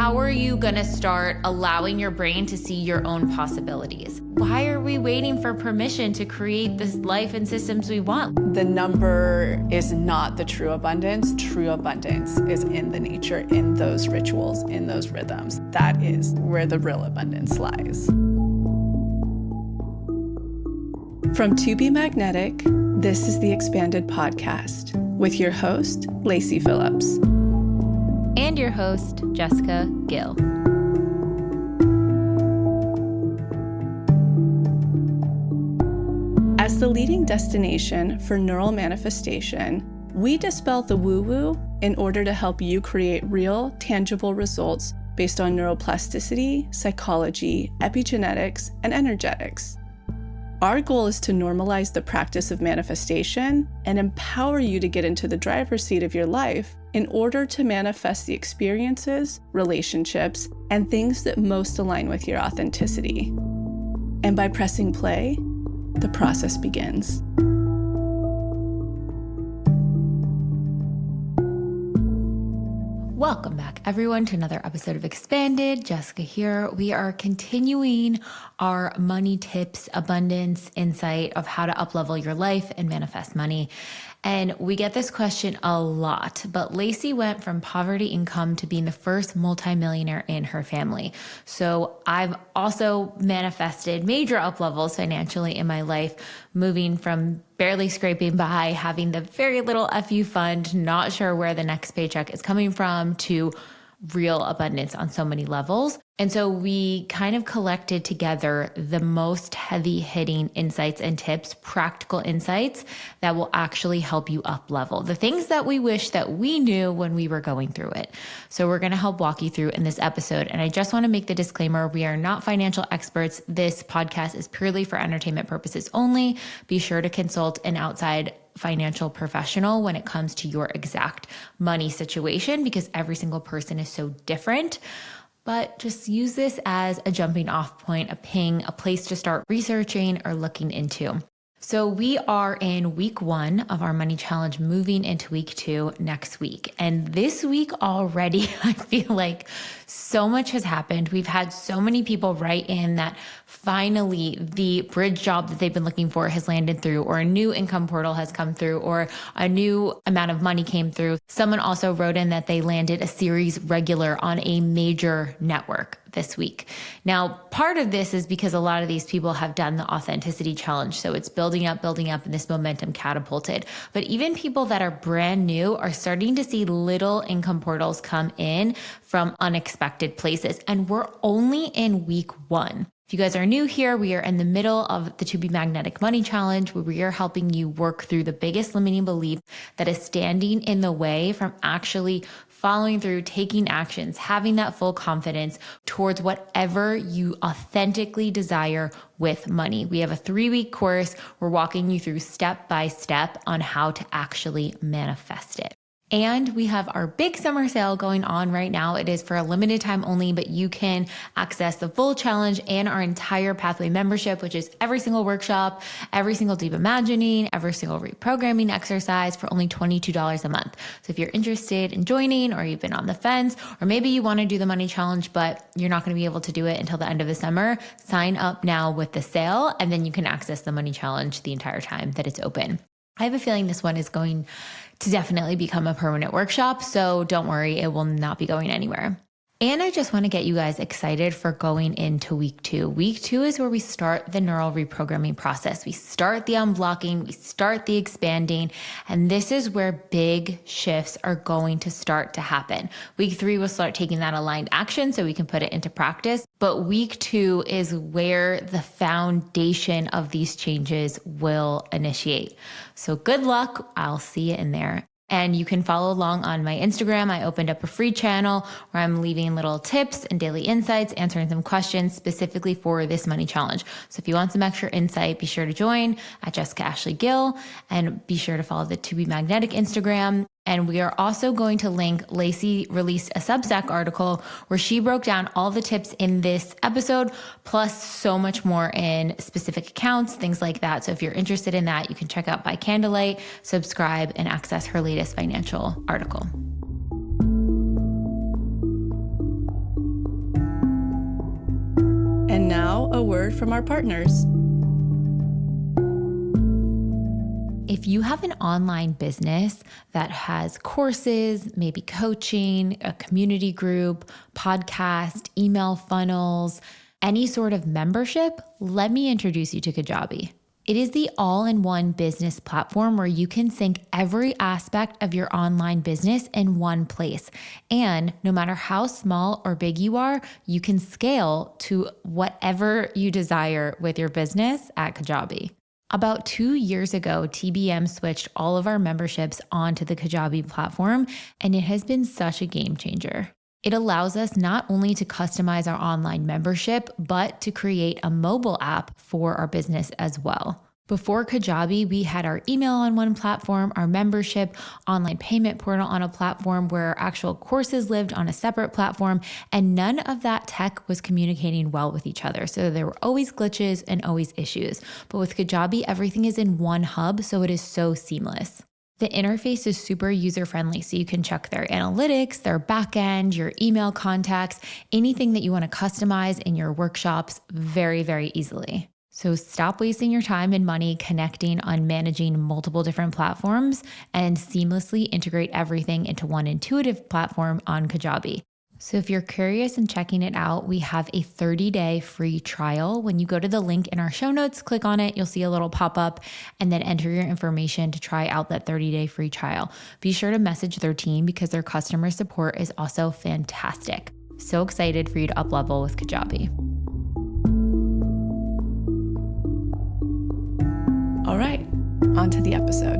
How are you going to start allowing your brain to see your own possibilities? Why are we waiting for permission to create this life and systems we want? The number is not the true abundance. True abundance is in the nature, in those rituals, in those rhythms. That is where the real abundance lies. From To Be Magnetic, this is the Expanded Podcast with your host, Lacy Phillips. And your host, Jessica Gill. As the leading destination for neural manifestation, we dispel the woo-woo in order to help you create real, tangible results based on neuroplasticity, psychology, epigenetics, and energetics. Our goal is to normalize the practice of manifestation and empower you to get into the driver's seat of your life in order to manifest the experiences, relationships, and things that most align with your authenticity. And by pressing play, the process begins. Welcome back, everyone, to another episode of Expanded. Jessica here. We are continuing our money tips, abundance, insight of how to uplevel your life and manifest money. And we get this question a lot, but Lacy went from poverty income to being the first multimillionaire in her family. So I've also manifested major uplevels financially in my life, moving from barely scraping by, having the very little FU fund, not sure where the next paycheck is coming from, to real abundance on so many levels. And so we kind of collected together the most heavy hitting insights and tips, practical insights that will actually help you up level. The things that we wish that we knew when we were going through it. So we're going to help walk you through in this episode. And I just want to make the disclaimer, we are not financial experts. This podcast is purely for entertainment purposes only. Be sure to consult an outside financial professional when it comes to your exact money situation, because every single person is so different. But just use this as a jumping off point, a ping, a place to start researching or looking into. So we are in week 1 of our money challenge, moving into week 2 next week. And this week already, I feel like so much has happened. We've had so many people write in that finally the bridge job that they've been looking for has landed through, or a new income portal has come through, or a new amount of money came through. Someone also wrote in that they landed a series regular on a major network this week. Now, part of this is because a lot of these people have done the authenticity challenge. So it's building up, and this momentum catapulted. But even people that are brand new are starting to see little income portals come in from unexpected places. And we're only in week 1. If you guys are new here, we are in the middle of the To Be Magnetic Money Challenge, where we are helping you work through the biggest limiting belief that is standing in the way from actually following through, taking actions, having that full confidence towards whatever you authentically desire with money. We have a 3-week course. We're walking you through step by step on how to actually manifest it. And we have our big summer sale going on right now. It is for a limited time only, but you can access the full challenge and our entire pathway membership, which is every single workshop, every single deep imagining, every single reprogramming exercise for only $22 a month. So if you're interested in joining, or you've been on the fence, or maybe you want to do the money challenge, but you're not going to be able to do it until the end of the summer, sign up now with the sale, and then you can access the money challenge the entire time that it's open. I have a feeling this one is going to definitely become a permanent workshop, so don't worry, it will not be going anywhere. And I just want to get you guys excited for going into week 2. Week 2 is where we start the neural reprogramming process. We start the unblocking, we start the expanding, and this is where big shifts are going to start to happen. Week 3, we'll start taking that aligned action so we can put it into practice. But week 2 is where the foundation of these changes will initiate. So good luck. I'll see you in there. And you can follow along on my Instagram. I opened up a free channel where I'm leaving little tips and daily insights, answering some questions specifically for this money challenge. So if you want some extra insight, be sure to join at Jessica Ashley Gill, and be sure to follow the To Be Magnetic Instagram. And we are also going to link, Lacy released a Substack article where she broke down all the tips in this episode, plus so much more in specific accounts, things like that. So if you're interested in that, you can check out By Candlelight, subscribe, and access her latest financial article. a word from our partners. If you have an online business that has courses, maybe coaching, a community group, podcast, email funnels, any sort of membership, let me introduce you to Kajabi. It is the all-in-one business platform where you can sync every aspect of your online business in one place. And no matter how small or big you are, you can scale to whatever you desire with your business at Kajabi. About 2 years ago, TBM switched all of our memberships onto the Kajabi platform, and it has been such a game changer. It allows us not only to customize our online membership, but to create a mobile app for our business as well. Before Kajabi, we had our email on one platform, our membership, online payment portal on a platform where our actual courses lived on a separate platform, and none of that tech was communicating well with each other. So there were always glitches and always issues. But with Kajabi, everything is in one hub, so it is so seamless. The interface is super user-friendly, so you can check their analytics, their backend, your email contacts, anything that you want to customize in your workshops very, very easily. So stop wasting your time and money connecting on managing multiple different platforms and seamlessly integrate everything into one intuitive platform on Kajabi. So if you're curious and checking it out, we have a 30-day free trial. When you go to the link in our show notes, click on it, you'll see a little pop-up and then enter your information to try out that 30-day free trial. Be sure to message their team because their customer support is also fantastic. So excited for you to uplevel with Kajabi. All right, on to the episode.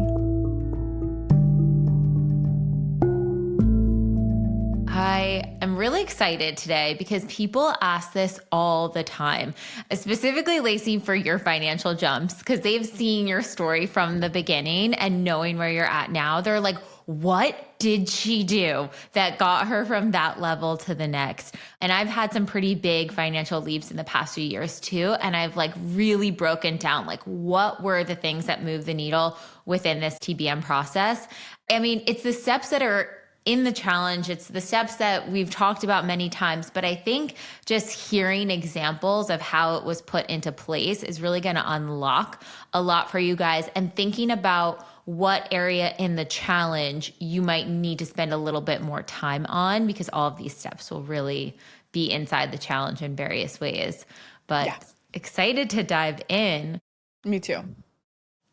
I am really excited today because people ask this all the time, specifically Lacy for your financial jumps, because they've seen your story from the beginning and knowing where you're at now. They're like, what did she do that got her from that level to the next? And I've had some pretty big financial leaps in the past few years too. And I've like really broken down like what were the things that moved the needle within this TBM process. I mean, it's the steps that are in the challenge. It's the steps that we've talked about many times, but I think just hearing examples of how it was put into place is really going to unlock a lot for you guys, and thinking about what area in the challenge you might need to spend a little bit more time on, because all of these steps will really be inside the challenge in various ways. But yeah, excited to dive in. Me too.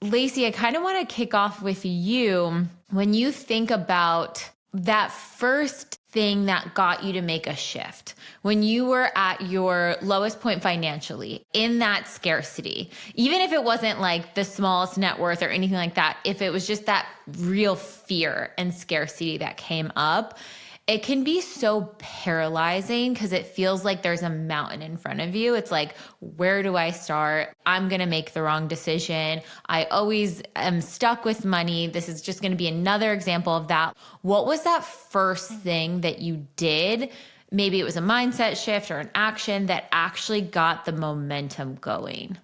Lacy, I kind of want to kick off with you. When you think about that first thing that got you to make a shift, when you were at your lowest point financially, in that scarcity, even if it wasn't like the smallest net worth or anything like that, if it was just that real fear and scarcity that came up, it can be so paralyzing because it feels like there's a mountain in front of you. It's like, where do I start? I'm going to make the wrong decision. I always am stuck with money. This is just going to be another example of that. What was that first thing that you did? Maybe it was a mindset shift or an action that actually got the momentum going.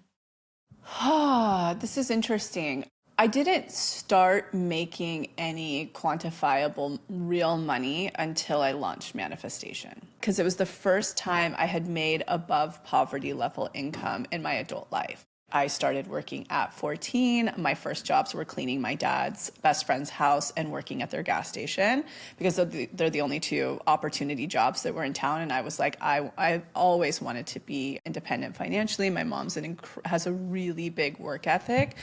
This is interesting. I didn't start making any quantifiable real money until I launched Manifestation, because it was the first time I had made above poverty level income in my adult life. I started working at 14. My first jobs were cleaning my dad's best friend's house and working at their gas station, because they're the only two opportunity jobs that were in town. And I was like, I always wanted to be independent financially. My mom's has a really big work ethic.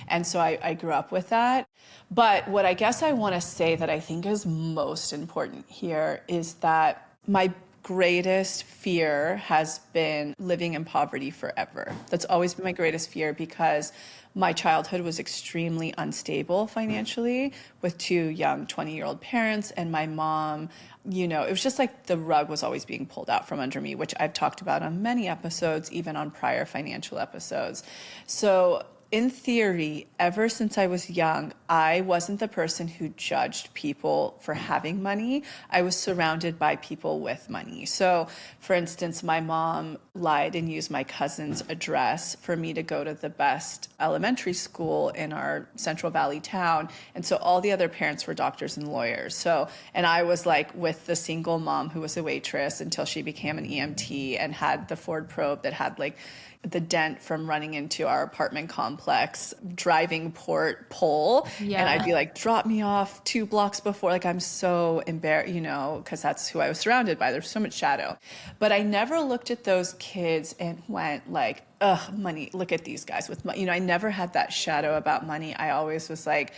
And so I grew up with that. But what I guess I want to say that I think is most important here is that my greatest fear has been living in poverty forever. That's always been my greatest fear, because my childhood was extremely unstable financially with two young 20-year-old parents, and my mom, it was just like the rug was always being pulled out from under me, which I've talked about on many episodes, even on prior financial episodes. So in theory, ever since I was young, I wasn't the person who judged people for having money. I was surrounded by people with money. So, for instance, my mom lied and used my cousin's address for me to go to the best elementary school in our Central Valley town. And so all the other parents were doctors and lawyers. So, and I was like with the single mom who was a waitress until she became an EMT and had the Ford Probe that had like the dent from running into our apartment complex, driving port pole. Yeah. And I'd be like, drop me off 2 blocks before. Like, I'm so embarrassed, you know, because that's who I was surrounded by. There's so much shadow. But I never looked at those kids and went like, ugh, money, look at these guys with money. You know, I never had that shadow about money. I always was like,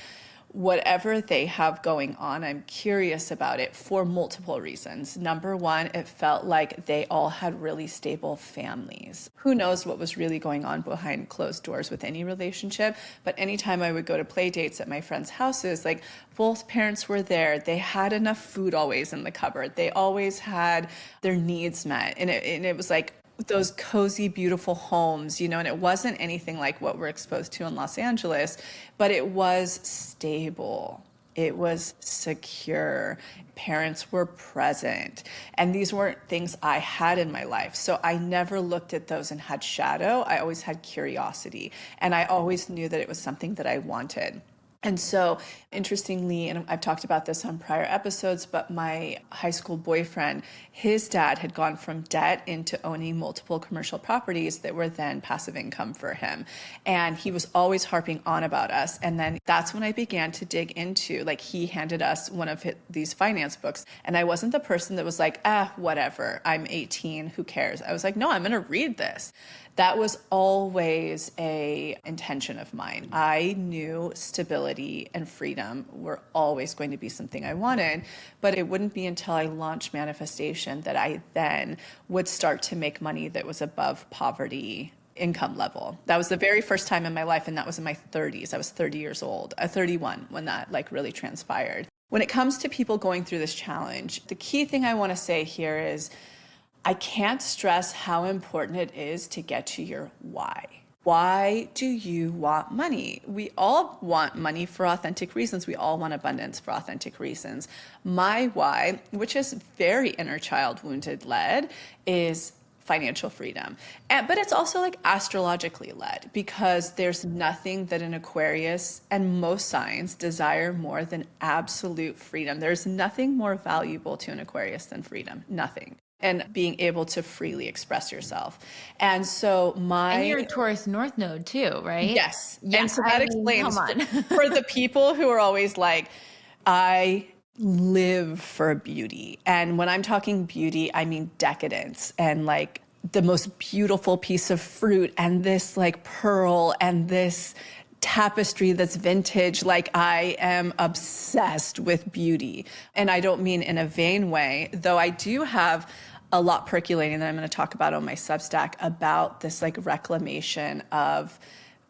whatever they have going on, I'm curious about it for multiple reasons. Number one, it felt like they all had really stable families. Who knows what was really going on behind closed doors with any relationship, but anytime I would go to play dates at my friends' houses, like both parents were there. They had enough food always in the cupboard. They always had their needs met. And it was like, those cozy, beautiful homes, you know, and it wasn't anything like what we're exposed to in Los Angeles, but it was stable. It was secure. Parents were present. And these weren't things I had in my life. So I never looked at those and had shadow. I always had curiosity. And I always knew that it was something that I wanted. And so, interestingly, and I've talked about this on prior episodes, but my high school boyfriend, his dad had gone from debt into owning multiple commercial properties that were then passive income for him. And he was always harping on about us. And then that's when I began to dig into, like, he handed us one of these finance books. And I wasn't the person that was like, whatever, I'm 18, who cares? I was like, no, I'm going to read this. That was always a intention of mine. I knew stability and freedom were always going to be something I wanted, but it wouldn't be until I launched manifestation that I then would start to make money that was above poverty income level. That was the very first time in my life, and that was in my 30s. I was 30 years old, 31 when that like really transpired. When it comes to people going through this challenge, the key thing I want to say here is I can't stress how important it is to get to your why. Why do you want money? We all want money for authentic reasons. We all want abundance for authentic reasons. My why, which is very inner child wounded led, is financial freedom. But it's also like astrologically led, because there's nothing that an Aquarius and most signs desire more than absolute freedom. There's nothing more valuable to an Aquarius than freedom. Nothing. And being able to freely express yourself. And so And you're a Taurus North Node too, right? Yes. Yeah. And so that explains come on. for the people who are always like, I live for beauty. And when I'm talking beauty, I mean decadence and like the most beautiful piece of fruit and this like pearl and this tapestry that's vintage. Like, I am obsessed with beauty. And I don't mean in a vain way, though I do have a lot percolating that I'm going to talk about on my Substack about this like reclamation of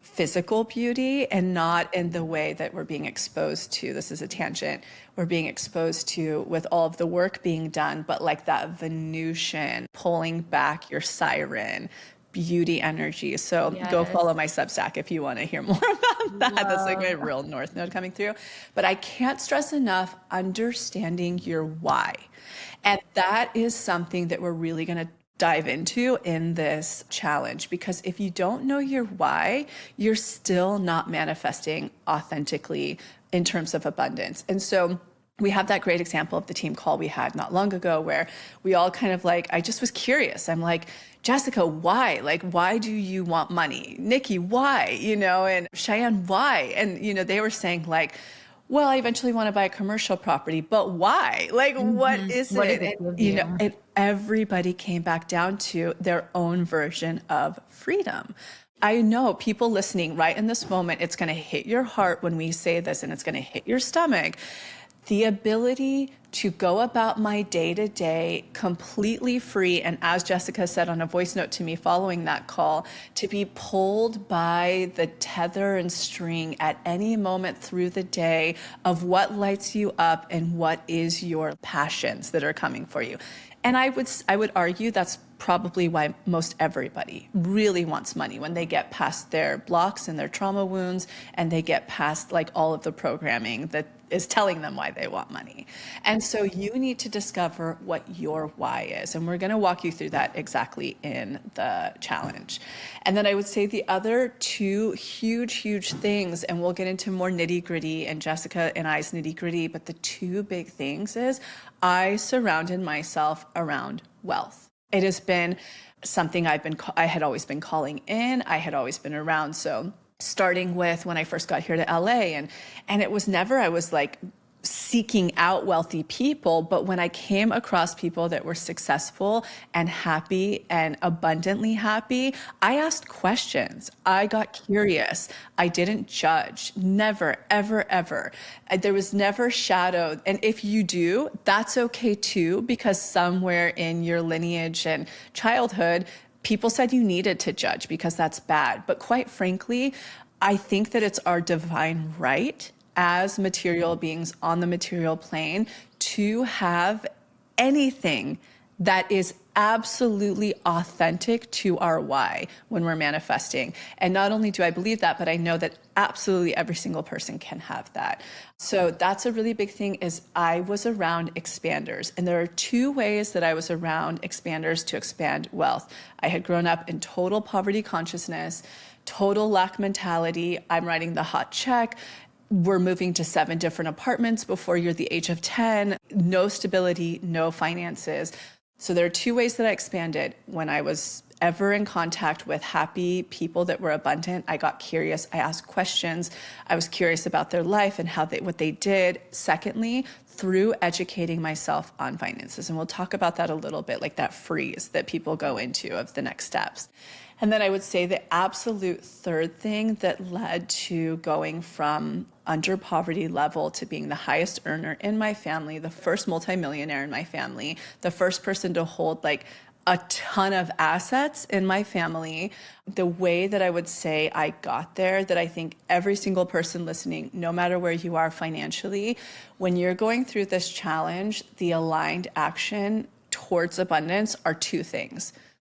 physical beauty, and not in the way that we're being exposed to. This is a tangent. We're being exposed to with all of the work being done, but like that Venusian pulling back your siren beauty energy. So Go follow my Substack if you want to hear more about that. That's like my real North Node coming through. But I can't stress enough understanding your why. And that is something that we're really going to dive into in this challenge, because if you don't know your why, you're still not manifesting authentically in terms of abundance. And so we have that great example of the team call we had not long ago, where we all kind of like, I just was curious. I'm like, Jessica, why? Like, why do you want money? Nikki, why? You know, and Cheyenne, why? And, you know, they were saying like, well, I eventually want to buy a commercial property, but why? Like, what is it? And, you know, and everybody came back down to their own version of freedom. I know people listening right in this moment, it's going to hit your heart when we say this, and it's going to hit your stomach. The ability to go about my day-to-day completely free, and as Jessica said on a voice note to me following that call, to be pulled by the tether and string at any moment through the day of what lights you up and what is your passions that are coming for you. And I would argue that's probably why most everybody really wants money, when they get past their blocks and their trauma wounds and they get past like all of the programming that is telling them why they want money. And so you need to discover what your why is. And we're going to walk you through that exactly in the challenge. And then I would say the other two huge things, and we'll get into more nitty gritty and Jessica and I's nitty gritty, but the two big things is I surrounded myself around wealth. It has been something I had always been calling in. I had always been around. So starting with when I first got here to LA, and it was never, I was like seeking out wealthy people, but when I came across people that were successful and happy and abundantly happy, I asked questions. I got curious. I didn't judge. Never, ever. There was never shadow. And if you do, that's okay too, because somewhere in your lineage and childhood, people said you needed to judge because that's bad. But quite frankly, I think that it's our divine right as material beings on the material plane to have anything that is absolutely authentic to our why when we're manifesting. And not only do I believe that, but I know that absolutely every single person can have that. So that's a really big thing, is I was around expanders. And there are two ways that I was around expanders to expand wealth. I had grown up in total poverty consciousness, total lack mentality. I'm writing the hot check. We're moving to 7 different apartments before you're the age of 10, no stability, no finances. So there are two ways that I expanded. When I was ever in contact with happy people that were abundant, I got curious. I asked questions. I was curious about their life and what they did. Secondly, through educating myself on finances. And we'll talk about that a little bit, like that freeze that people go into of the next steps. And then I would say the absolute third thing that led to going from under poverty level to being the highest earner in my family, the first multimillionaire in my family, the first person to hold like a ton of assets in my family. The way that I would say I got there, that I think every single person listening, no matter where you are financially, when you're going through this challenge, the aligned action towards abundance are two things: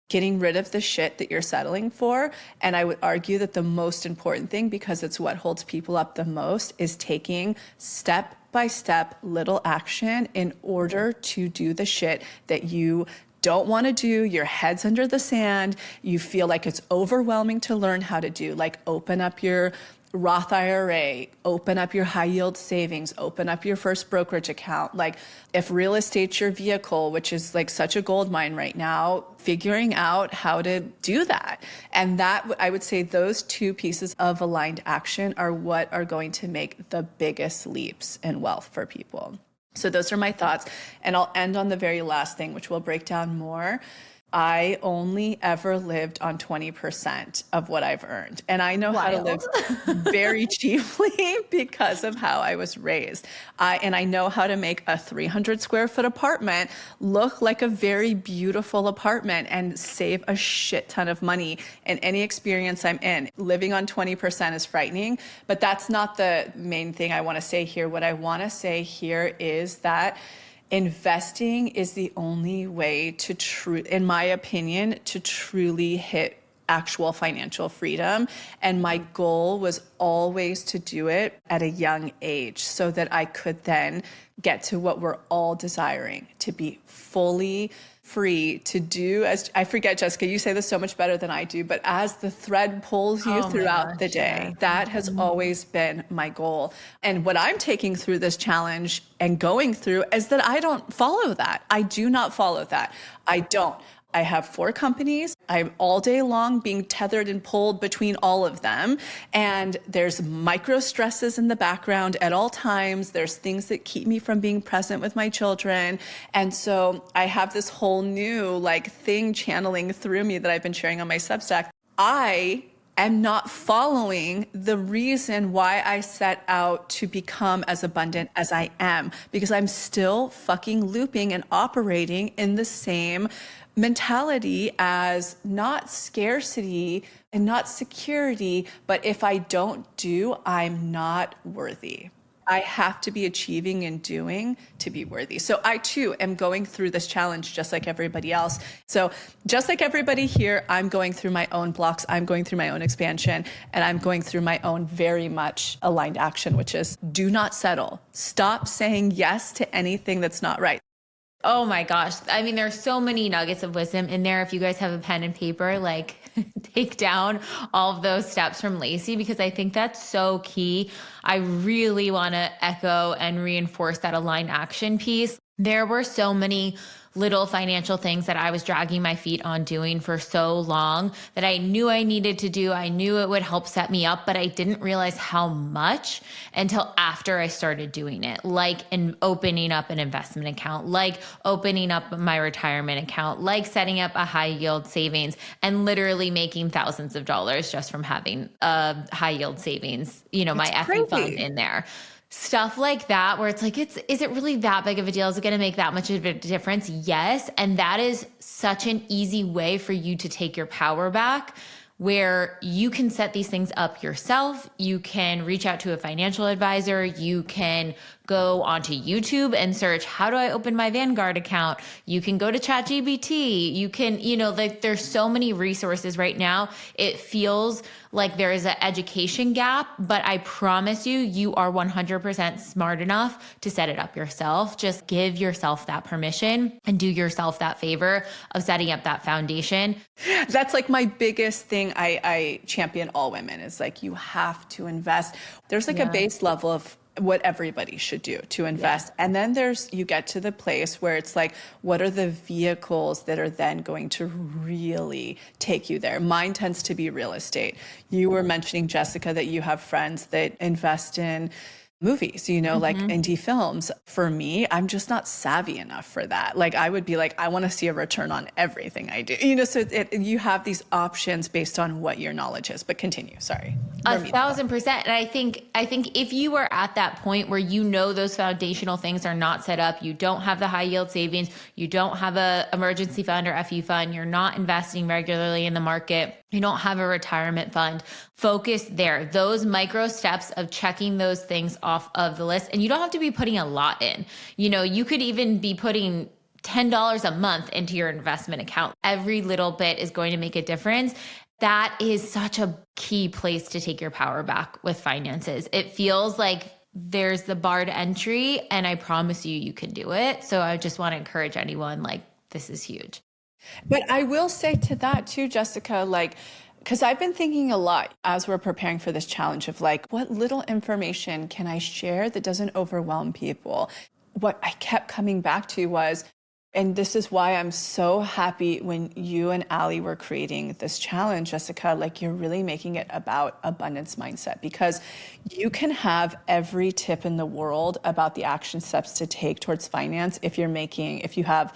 getting rid of the shit that you're settling for. And I would argue that the most important thing, because it's what holds people up the most, is taking step by step little action in order to do the shit that you don't want to do. Your head's under the sand. You feel like it's overwhelming to learn how to do, like open up your Roth IRA, open up your high yield savings, open up your first brokerage account. Like if real estate's your vehicle, which is like such a gold mine right now, figuring out how to do that. And that, I would say those two pieces of aligned action are what are going to make the biggest leaps in wealth for people. So those are my thoughts. And I'll end on the very last thing, which we'll break down more. I only ever lived on 20% of what I've earned. And I know how to live very cheaply because of how I was raised. And I know how to make a 300 square foot apartment look like a very beautiful apartment and save a shit ton of money in any experience I'm in. Living on 20% is frightening, but that's not the main thing I want to say here. What I want to say here is that investing is the only way to in my opinion, to truly hit actual financial freedom. And my goal was always to do it at a young age so that I could then get to what we're all desiring, to be fully free to do, as I forget, Jessica, you say this so much better than I do, but as the thread pulls you throughout the day, that has always been my goal. And what I'm taking through this challenge and going through is that I don't follow that. I do not follow that. I don't. I have 4 companies. I'm all day long being tethered and pulled between all of them. And there's micro stresses in the background at all times. There's things that keep me from being present with my children. And so I have this whole new thing channeling through me that I've been sharing on my Substack. I am not following the reason why I set out to become as abundant as I am, because I'm still fucking looping and operating in the same mentality as not scarcity and not security, but if I don't do, I'm not worthy. I have to be achieving and doing to be worthy. So I too am going through this challenge just like everybody else. So just like everybody here, I'm going through my own blocks. I'm going through my own expansion, and I'm going through my own very much aligned action, which is do not settle. Stop saying yes to anything that's not right. Oh my gosh. I mean, there's so many nuggets of wisdom in there. If you guys have a pen and paper, like take down all of those steps from Lacy, because I think that's so key. I really want to echo and reinforce that aligned action piece. There were so many little financial things that I was dragging my feet on doing for so long that I knew I needed to do. I knew it would help set me up, but I didn't realize how much until after I started doing it, like in opening up an investment account, like opening up my retirement account, like setting up a high yield savings, and literally making thousands of dollars just from having a high yield savings, my FE fund in there. Stuff like that, where it's like, is it really that big of a deal? Is it going to make that much of a difference? Yes. And that is such an easy way for you to take your power back, where you can set these things up yourself. You can reach out to a financial advisor. You can go onto YouTube and search, how do I open my Vanguard account? You can go to ChatGPT. You can, there's so many resources right now. It feels like there is an education gap, but I promise you, you are 100% smart enough to set it up yourself. Just give yourself that permission and do yourself that favor of setting up that foundation. That's like my biggest thing. I champion all women is like, you have to invest. There's like a base level of what everybody should do to invest. Yeah. And then you get to the place where it's like, what are the vehicles that are then going to really take you there? Mine tends to be real estate. You were mentioning, Jessica, that you have friends that invest in movies, like indie films. For me, I'm just not savvy enough for that. Like I would be like, I want to see a return on everything I do. So you have these options based on what your knowledge is. But continue, sorry. 1,000%. And I think if you are at that point where those foundational things are not set up, you don't have the high yield savings, you don't have a emergency fund or FE fund, you're not investing regularly in the market, you don't have a retirement fund, focus there. Those micro steps of checking those things off of the list. And you don't have to be putting a lot in. You could even be putting $10 a month into your investment account. Every little bit is going to make a difference. That is such a key place to take your power back with finances. It feels like there's the bar to entry, and I promise you can do it. So I just want to encourage anyone, like, this is huge. But I will say to that too, Jessica, because I've been thinking a lot as we're preparing for this challenge of what little information can I share that doesn't overwhelm people? What I kept coming back to was, and this is why I'm so happy when you and Allie were creating this challenge, Jessica, you're really making it about abundance mindset, because you can have every tip in the world about the action steps to take towards finance. If you have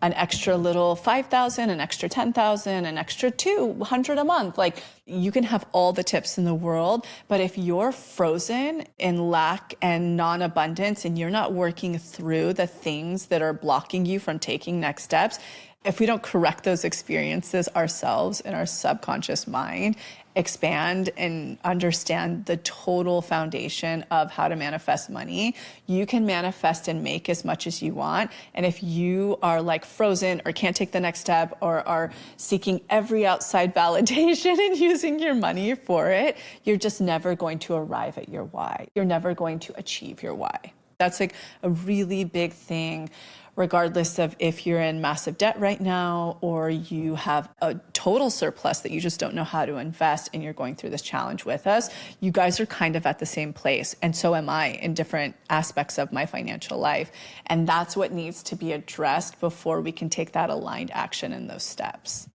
an extra little 5,000, an extra 10,000, an extra 200 a month. You can have all the tips in the world, but if you're frozen in lack and non-abundance and you're not working through the things that are blocking you from taking next steps, if we don't correct those experiences ourselves in our subconscious mind, expand and understand the total foundation of how to manifest money, you can manifest and make as much as you want. And if you are frozen or can't take the next step or are seeking every outside validation and using your money for it, you're just never going to arrive at your why. You're never going to achieve your why. That's a really big thing, regardless of if you're in massive debt right now or you have a total surplus that you just don't know how to invest and you're going through this challenge with us. You guys are kind of at the same place. And so am I in different aspects of my financial life. And that's what needs to be addressed before we can take that aligned action in those steps.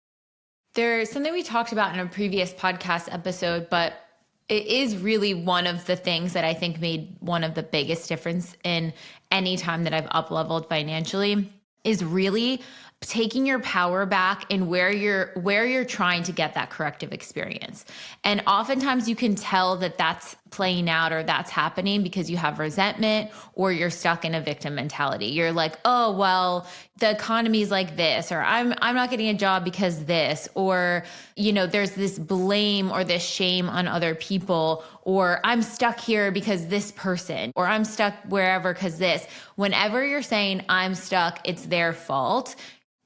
There's something we talked about in a previous podcast episode, but it is really one of the things that I think made one of the biggest difference in any time that I've upleveled financially is really taking your power back and where you're trying to get that corrective experience. And oftentimes you can tell that that's playing out or that's happening because you have resentment or you're stuck in a victim mentality. You're like, oh, well, the economy's like this, or I'm not getting a job because this, or, there's this blame or this shame on other people, or I'm stuck here because this person, or I'm stuck wherever because this. Whenever you're saying I'm stuck, it's their fault.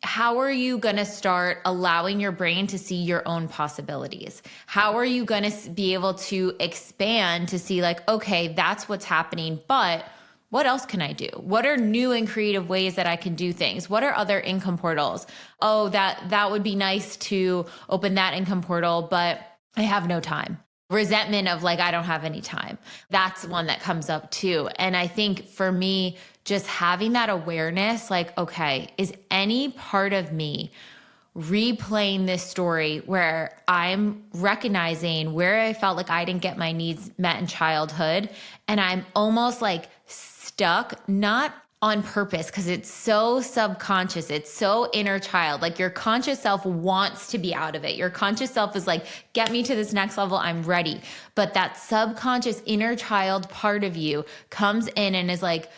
How are you going to start allowing your brain to see your own possibilities? How are you going to be able to expand to see like, okay, that's what's happening, but what else can I do? What are new and creative ways that I can do things? What are other income portals? Oh, that would be nice to open that income portal, but I have no time. Resentment of like, I don't have any time. That's one that comes up too. And I think for me, just having that awareness, like, okay, is any part of me replaying this story where I'm recognizing where I felt like I didn't get my needs met in childhood, and I'm almost like stuck, not on purpose, because it's so subconscious, it's so inner child. Like your conscious self wants to be out of it. Your conscious self is like, get me to this next level, I'm ready. But that subconscious inner child part of you comes in and is like,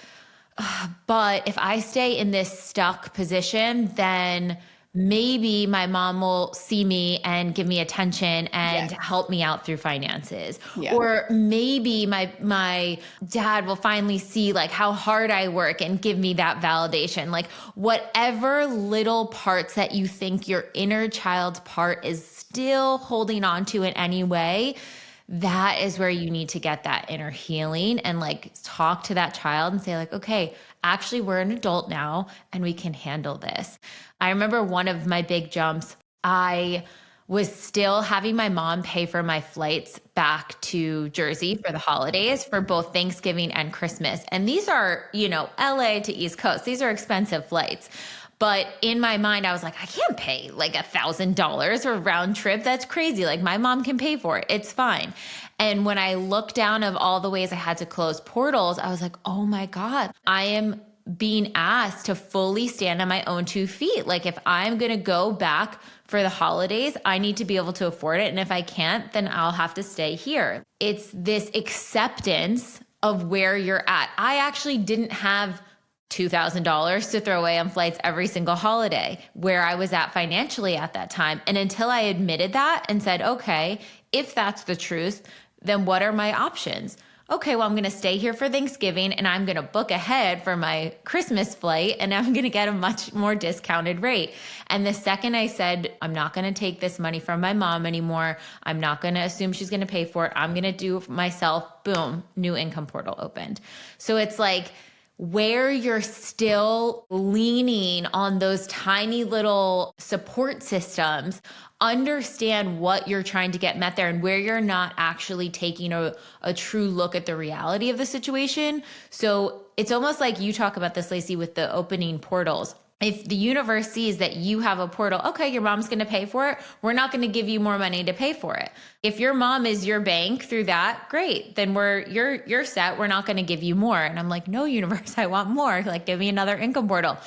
but if I stay in this stuck position, then maybe my mom will see me and give me attention and help me out through finances. Yeah. Or maybe my dad will finally see like how hard I work and give me that validation. Like whatever little parts that you think your inner child part is still holding on to in any way, that is where you need to get that inner healing and like talk to that child and say like, okay, actually we're an adult now and we can handle this. I remember one of my big jumps, I was still having my mom pay for my flights back to Jersey for the holidays for both Thanksgiving and Christmas. And these are, LA to East Coast. These are expensive flights. But in my mind, I was like, I can't pay like $1,000 for a round trip. That's crazy. Like my mom can pay for it. It's fine. And when I looked down of all the ways I had to close portals, I was like, oh my God, I am being asked to fully stand on my own 2 feet. Like if I'm going to go back for the holidays, I need to be able to afford it. And if I can't, then I'll have to stay here. It's this acceptance of where you're at. I actually didn't have $2,000 to throw away on flights every single holiday where I was at financially at that time. And until I admitted that and said, okay, if that's the truth, then what are my options? Okay, well, I'm going to stay here for Thanksgiving and I'm going to book ahead for my Christmas flight and I'm going to get a much more discounted rate. And the second I said, I'm not going to take this money from my mom anymore, I'm not going to assume she's going to pay for it, I'm going to do it myself, boom, new income portal opened. So it's like, where you're still leaning on those tiny little support systems, understand what you're trying to get met there and where you're not actually taking a true look at the reality of the situation. So it's almost like you talk about this, Lacy, with the opening portals. If the universe sees that you have a portal, okay, your mom's going to pay for it, we're not going to give you more money to pay for it. If your mom is your bank through that, great, then you're set. We're not going to give you more. And I'm like, no, universe, I want more. Like, give me another income portal.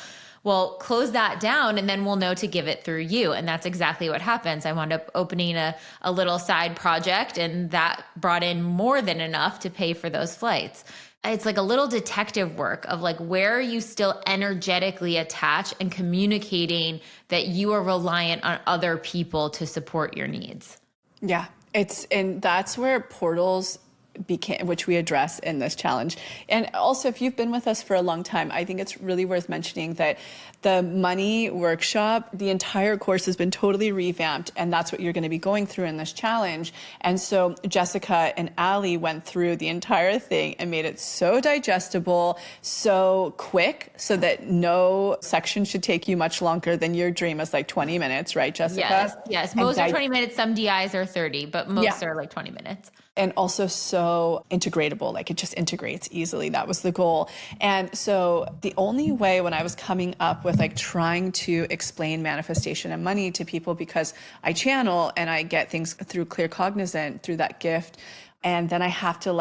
Well, close that down and then we'll know to give it through you. And that's exactly what happens. I wound up opening a little side project and that brought in more than enough to pay for those flights. It's like a little detective work of like, where are you still energetically attached and communicating that you are reliant on other people to support your needs? Yeah, and that's where portals became, which we address in this challenge. And also, if you've been with us for a long time, I think it's really worth mentioning that the money workshop, the entire course has been totally revamped, and that's what you're going to be going through in this challenge. And so Jessica and Ali went through the entire thing and made it so digestible, so quick, so that no section should take you much longer than your dream is like 20 minutes, right, Jessica? Yes. Most are 20 minutes. Some DIs are 30, but most are like 20 minutes. And also so integratable, like it just integrates easily. That was the goal. And so the only way when I was coming up with like trying to explain manifestation and money to people, because I channel and I get things through clear cognizant, through that gift, And then I have to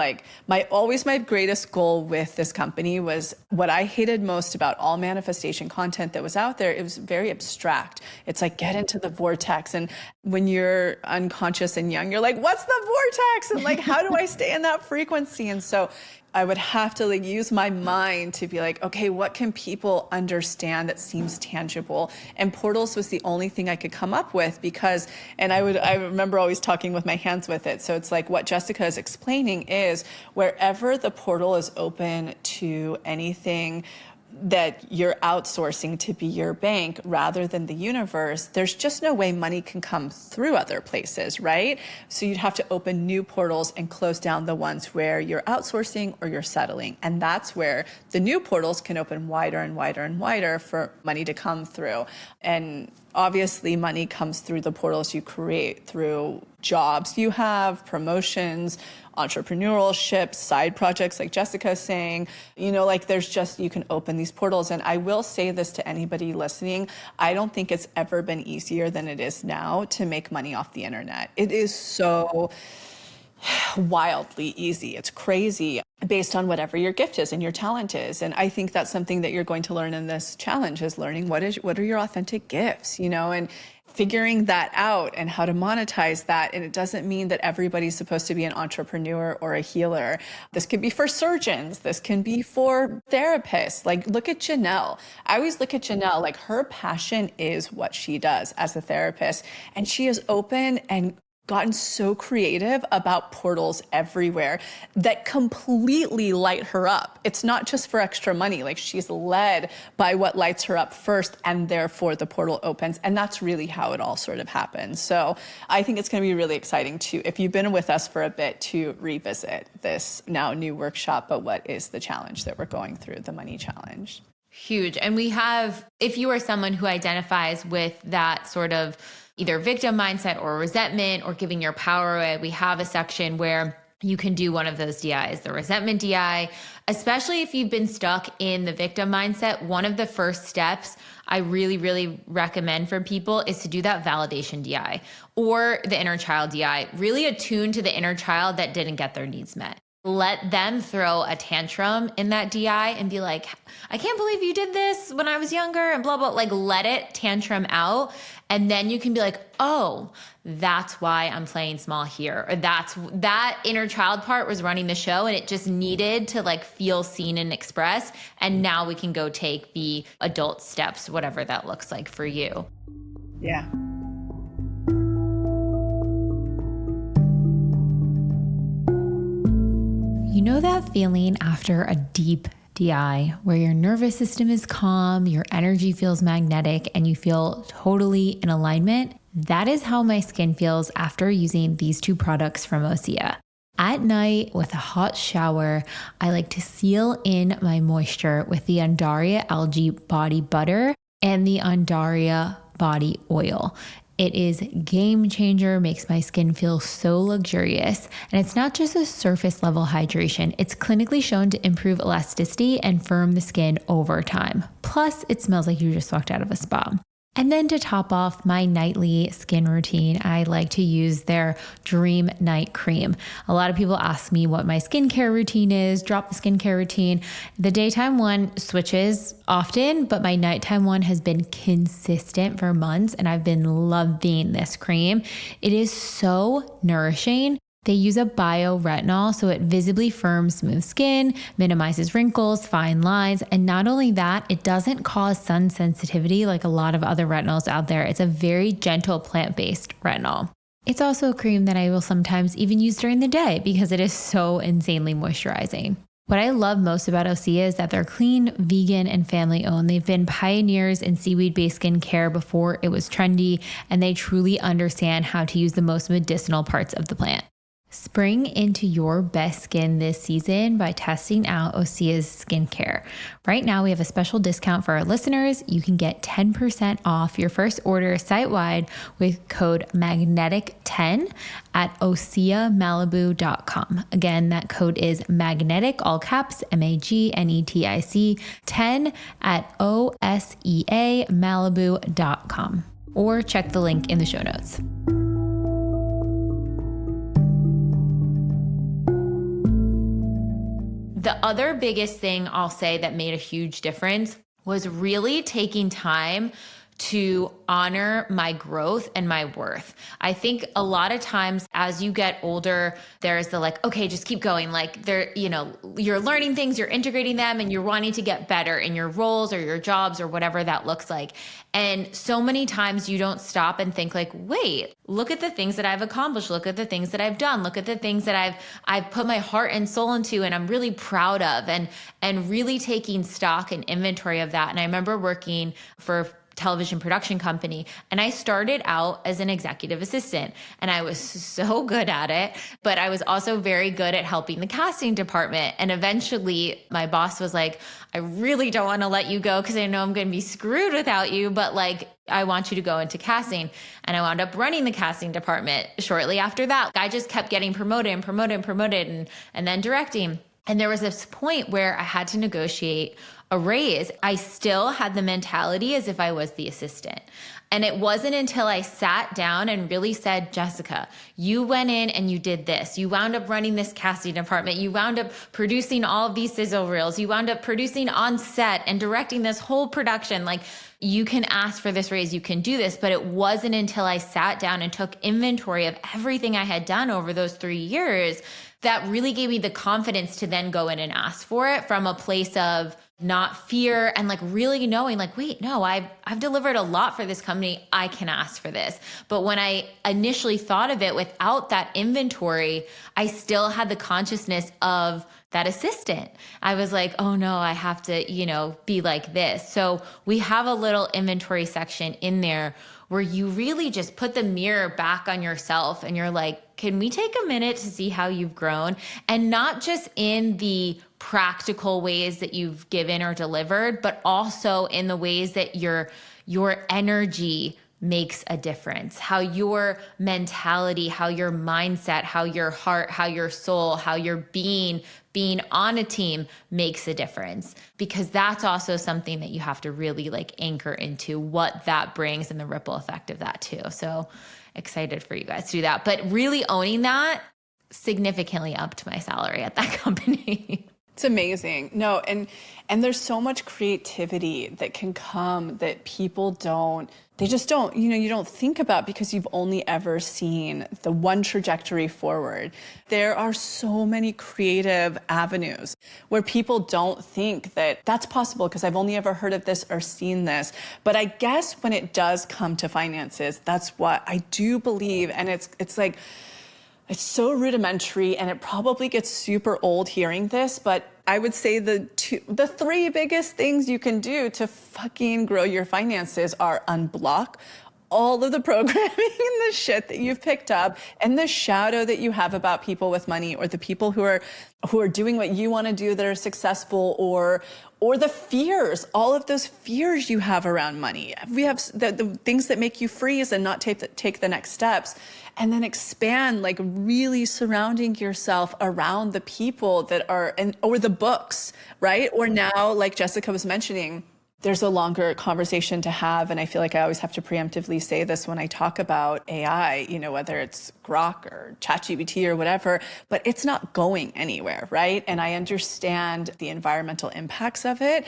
my greatest goal with this company was what I hated most about all manifestation content that was out there. It was very abstract. It's like, get into the vortex. And when you're unconscious and young, you're like, what's the vortex? And like, how do I stay in that frequency? And so I would have to use my mind to be like, okay, what can people understand that seems tangible? And portals was the only thing I could come up with because, I remember always talking with my hands with it. So it's like what Jessica is explaining is wherever the portal is open to anything that you're outsourcing to be your bank rather than the universe, there's just no way money can come through other places, right? So you'd have to open new portals and close down the ones where you're outsourcing or you're settling. And that's where the new portals can open wider and wider and wider for money to come through. And obviously money comes through the portals you create through jobs you have, promotions, entrepreneurship, side projects like Jessica is saying, there's just, you can open these portals. And I will say this to anybody listening, I don't think it's ever been easier than it is now to make money off the internet. It is so wildly easy. It's crazy based on whatever your gift is and your talent is. And I think that's something that you're going to learn in this challenge is learning what are your authentic gifts, and figuring that out and how to monetize that. And it doesn't mean that everybody's supposed to be an entrepreneur or a healer. This could be for surgeons. This can be for therapists. Like, look at Janelle. I always look at Janelle, like her passion is what she does as a therapist. And she is open and gotten so creative about portals everywhere that completely light her up. It's not just for extra money. Like, she's led by what lights her up first, and therefore the portal opens. And that's really how it all sort of happens. So I think it's going to be really exciting if you've been with us for a bit, to revisit this now new workshop. But what is the challenge that we're going through, the money challenge? Huge. And we have, if you are someone who identifies with that sort of either victim mindset or resentment or giving your power away, we have a section where you can do one of those DIs, the resentment DI, especially if you've been stuck in the victim mindset. One of the first steps I really, really recommend for people is to do that validation DI or the inner child DI. Really attune to the inner child that didn't get their needs met. Let them throw a tantrum in that DI and be like, I can't believe you did this when I was younger and blah, blah. Like, let it tantrum out. And then you can be like, oh, that's why I'm playing small here. Or that inner child part was running the show and it just needed to feel seen and expressed. And now we can go take the adult steps, whatever that looks like for you. Yeah. You know that feeling after a deep DI where your nervous system is calm, your energy feels magnetic, and you feel totally in alignment? That is how my skin feels after using these two products from Osea. At night, with a hot shower, I like to seal in my moisture with the Undaria Algae Body Butter and the Undaria Body Oil. It is game changer, makes my skin feel so luxurious. And it's not just a surface level hydration. It's clinically shown to improve elasticity and firm the skin over time. Plus, it smells like you just walked out of a spa. And then to top off my nightly skin routine, I like to use their Dream Night Cream. A lot of people ask me what my skincare routine is, drop the skincare routine. The daytime one switches often, but my nighttime one has been consistent for months, and I've been loving this cream. It is so nourishing. They use a bioretinol, so it visibly firms smooth skin, minimizes wrinkles, fine lines, and not only that, it doesn't cause sun sensitivity like a lot of other retinols out there. It's a very gentle plant-based retinol. It's also a cream that I will sometimes even use during the day because it is so insanely moisturizing. What I love most about Osea is that they're clean, vegan, and family-owned. They've been pioneers in seaweed-based skincare before it was trendy, and they truly understand how to use the most medicinal parts of the plant. Spring into your best skin this season by testing out Osea's skincare. Right now, we have a special discount for our listeners. You can get 10% off your first order site-wide with code MAGNETIC10 at OseaMalibu.com. Again, that code is magnetic, all caps, MAGNETIC 10 at OSEAMalibu.com. Or check the link in the show notes. other biggest thing I'll say that made a huge difference was really taking time to honor my growth and my worth. I think a lot of times as you get older, there's the like, okay, just keep going. Like you're learning things, you're integrating them, and you're wanting to get better in your roles or your jobs or whatever that looks like. And so many times you don't stop and think like, wait, look at the things that I've accomplished. Look at the things that I've done. Look at the things that I've put my heart and soul into and I'm really proud of, and really taking stock and inventory of that. And I remember working for television production company. And I started out as an executive assistant and I was so good at it, but I was also very good at helping the casting department. And eventually my boss was like, I really don't want to let you go because I know I'm going to be screwed without you, but like, I want you to go into casting. And I wound up running the casting department shortly after that. I just kept getting promoted and then directing. And there was this point where I had to negotiate a raise. I still had the mentality as if I was the assistant. And it wasn't until I sat down and really said, Jessica, you went in and you did this. You wound up running this casting department. You wound up producing all of these sizzle reels. You wound up producing on set and directing this whole production. Like, you can ask for this raise, you can do this. But it wasn't until I sat down and took inventory of everything I had done over those 3 years that really gave me the confidence to then go in and ask for it from a place of not fear and like really knowing like, wait, no, I've delivered a lot for this company. I can ask for this. But when I initially thought of it without that inventory, I still had the consciousness of that assistant. I was like, oh no, I have to, be like this. So we have a little inventory section in there where you really just put the mirror back on yourself and you're like, can we take a minute to see how you've grown? And not just in the practical ways that you've given or delivered, but also in the ways that your energy makes a difference, how your mentality, how your mindset, how your heart, how your soul, how your being on a team makes a difference. Because that's also something that you have to really like anchor into what that brings and the ripple effect of that too. So excited for you guys to do that. But really owning that significantly upped my salary at that company. It's amazing. No, and there's so much creativity that can come that people just don't, you don't think about because you've only ever seen the one trajectory forward. There are so many creative avenues where people don't think that that's possible because I've only ever heard of this or seen this. But I guess when it does come to finances, that's what I do believe. And it's like, it's so rudimentary and it probably gets super old hearing this, but I would say the three biggest things you can do to fucking grow your finances are unblock all of the programming and the shit that you've picked up and the shadow that you have about people with money or the people who are doing what you want to do that are successful or the fears, all of those fears you have around money. We have the things that make you freeze and not take the next steps. And then expand, like really surrounding yourself around the people that are, or the books, right? Or now, like Jessica was mentioning, there's a longer conversation to have. And I feel like I always have to preemptively say this when I talk about AI, whether it's Grok or ChatGPT or whatever, but it's not going anywhere, right? And I understand the environmental impacts of it.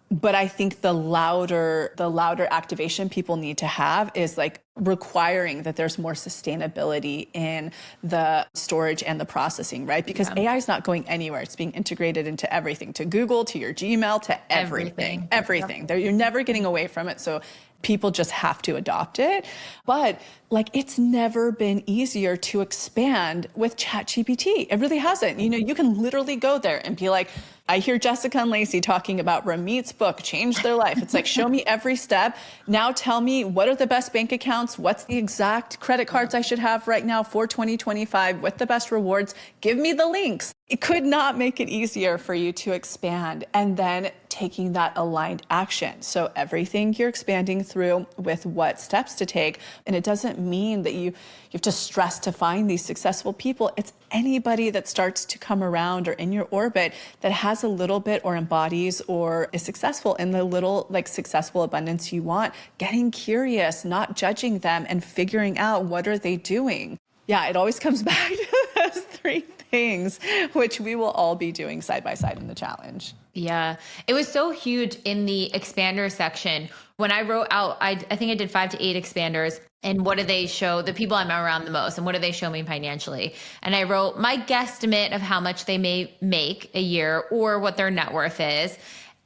But I think the louder activation people need to have is like requiring that there's more sustainability in the storage and the processing, right? Because AI is not going anywhere. It's being integrated into everything, to Google, to your Gmail, to everything. Yep. You're never getting away from it. So people just have to adopt it. But like, it's never been easier to expand with ChatGPT. It really hasn't. You can literally go there and be like, I hear Jessica and Lacy talking about Ramit's book, changed their life. It's like, show me every step. Now tell me, what are the best bank accounts? What's the exact credit cards I should have right now for 2025 with the best rewards? Give me the links. It could not make it easier for you to expand and then taking that aligned action. So everything you're expanding through with what steps to take. And it doesn't mean that you have to stress to find these successful people. It's anybody that starts to come around or in your orbit that has a little bit or embodies or is successful in the little like successful abundance you want, getting curious, not judging them and figuring out what are they doing. Yeah, it always comes back to those three things. things, which we will all be doing side by side in the challenge. Yeah. It was so huge in the expander section. When I wrote out, I think I did 5 to 8 expanders. And what do they show the people I'm around the most? And what do they show me financially? And I wrote my guesstimate of how much they may make a year or what their net worth is,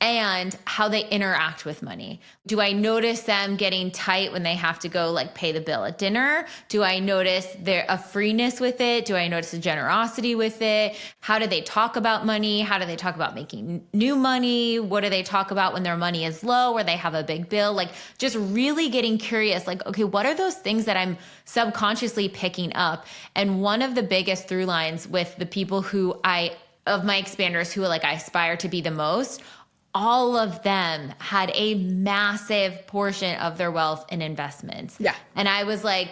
and how they interact with money. Do I notice them getting tight when they have to go like pay the bill at dinner? Do I notice a freeness with it? Do I notice a generosity with it? How do they talk about money? How do they talk about making new money? What do they talk about when their money is low or they have a big bill? Like just really getting curious, like, okay, what are those things that I'm subconsciously picking up? And one of the biggest through lines with the people of my expanders who like I aspire to be the most, all of them had a massive portion of their wealth in investments. Yeah. And I was like,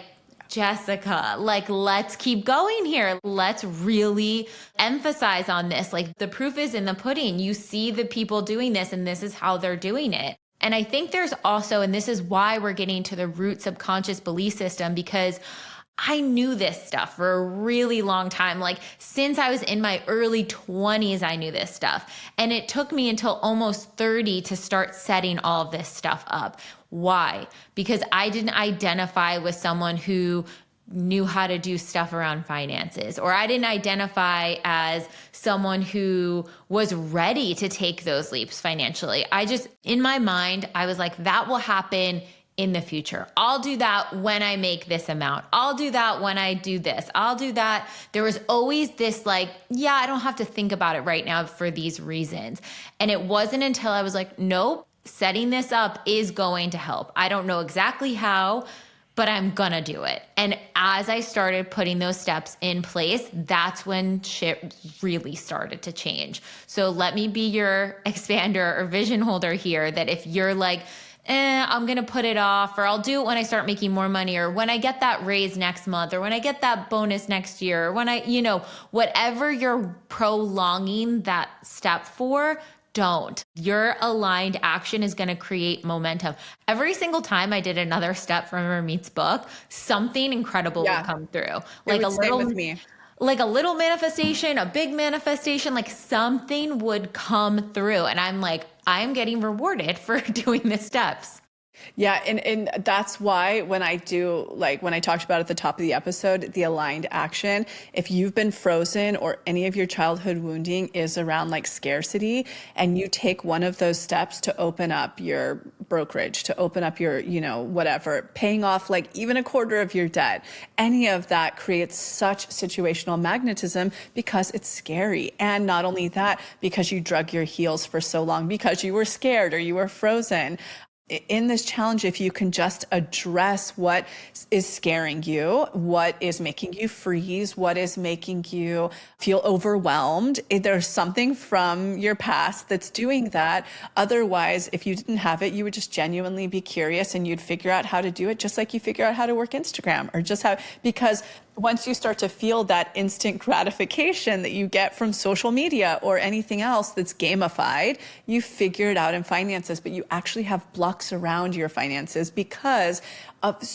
Jessica, like, let's keep going here. Let's really emphasize on this. Like the proof is in the pudding. You see the people doing this and this is how they're doing it. And I think there's also, and this is why we're getting to the root subconscious belief system, because I knew this stuff for a really long time. Like since I was in my early 20s, I knew this stuff. And it took me until almost 30 to start setting all of this stuff up. Why? Because I didn't identify with someone who knew how to do stuff around finances, or I didn't identify as someone who was ready to take those leaps financially. In my mind, I was like, that will happen in the future. I'll do that when I make this amount. I'll do that when I do this. I'll do that. There was always this like, yeah, I don't have to think about it right now for these reasons. And it wasn't until I was like, nope, setting this up is going to help. I don't know exactly how, but I'm gonna do it. And as I started putting those steps in place, that's when shit really started to change. So let me be your expander or vision holder here, that if you're like, I'm going to put it off, or I'll do it when I start making more money, or when I get that raise next month, or when I get that bonus next year, or when whatever you're prolonging that step for, don't. Your aligned action is going to create momentum. Every single time I did another step from Ramit's book, something incredible would come through. Like a little with me. Like a little manifestation, a big manifestation, like something would come through. And I'm like, I'm getting rewarded for doing the steps. Yeah. And that's why when I talked about at the top of the episode, the aligned action, if you've been frozen or any of your childhood wounding is around like scarcity, and you take one of those steps to open up your brokerage, to open up your, whatever, paying off like even a quarter of your debt, any of that creates such situational magnetism because it's scary. And not only that, because you drug your heels for so long because you were scared or you were frozen. In this challenge, if you can just address what is scaring you, what is making you freeze, what is making you feel overwhelmed, there's something from your past that's doing that. Otherwise, if you didn't have it, you would just genuinely be curious and you'd figure out how to do it, just like you figure out how to work Instagram, or because once you start to feel that instant gratification that you get from social media or anything else that's gamified, you figure it out in finances, but you actually have blocks around your finances because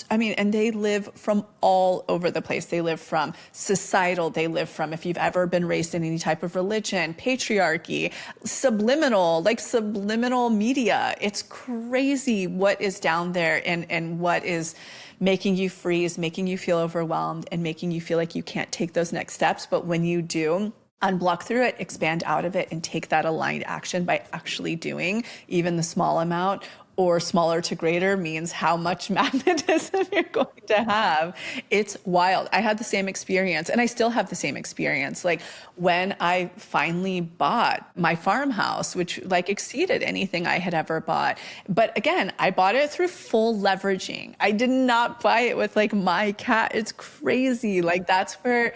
and they live from all over the place. They live from societal, they live from, if you've ever been raised in any type of religion, patriarchy, subliminal media. It's crazy what is down there and what is making you freeze, making you feel overwhelmed, and making you feel like you can't take those next steps. But when you do, unblock through it, expand out of it, and take that aligned action by actually doing even the small amount, or smaller to greater means how much magnetism you're going to have. It's wild. I had the same experience, and I still have the same experience. Like when I finally bought my farmhouse, which like exceeded anything I had ever bought. But again, I bought it through full leveraging. I did not buy it with like my cat. It's crazy. Like that's where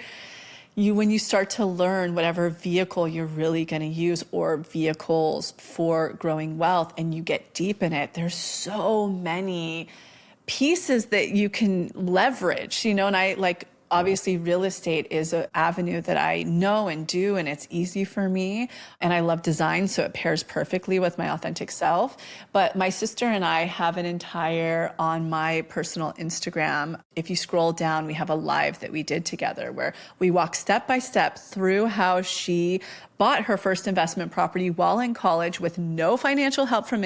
when you start to learn whatever vehicle you're really going to use, or vehicles for growing wealth, and you get deep in it, there's so many pieces that you can leverage, and I like Obviously, real estate is an avenue that I know and do, and it's easy for me. And I love design, so it pairs perfectly with my authentic self. But my sister and I have an entire, on my personal Instagram, if you scroll down, we have a live that we did together where we walk step by step through how she bought her first investment property while in college with no financial help from